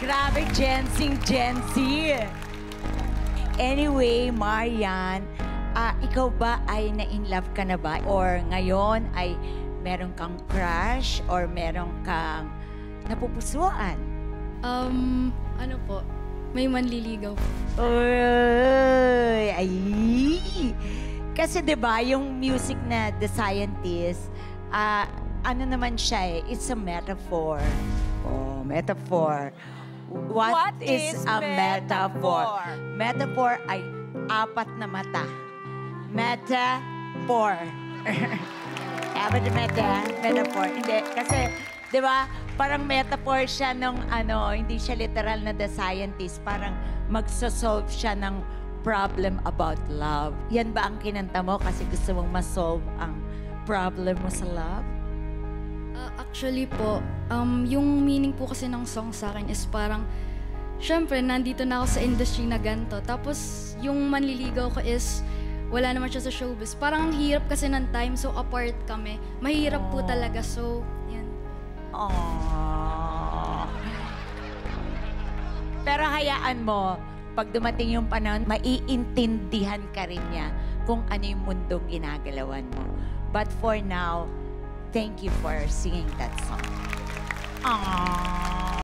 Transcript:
Grabe, Gen Z. Anyway, Marian, ikaw ba ay na-in-love ka na ba? Or ngayon ay meron kang crush or meron kang napupusuan? Ano po, may manliligaw po. Uy, ay. Kasi 'di ba yung music na The Scientist, ano naman siya it's a metaphor. Oh, metaphor. What is a metaphor? Metaphor ay apat na mata. Metaphor. Apat na mata, metaphor. Hindi, kasi, di ba, parang metaphor siya nung hindi siya literal na The Scientist. Parang magsosolve siya ng problem about love. Yan ba ang kinanta mo kasi gusto mong masolve ang problem mo sa love? Actually po, yung meaning po kasi ng song sa akin is parang, syempre, nandito na ako sa industry na ganito. Tapos, yung manliligaw ko is, wala naman siya sa showbiz. Parang ang hirap kasi ng time, so apart kami. Mahirap po talaga, so, yan. Aww. Pero hayaan mo, pag dumating yung panahon, maiintindihan ka rin niya kung ano yung mundong ginagalawan mo. But for now, thank you for singing that song. Aww.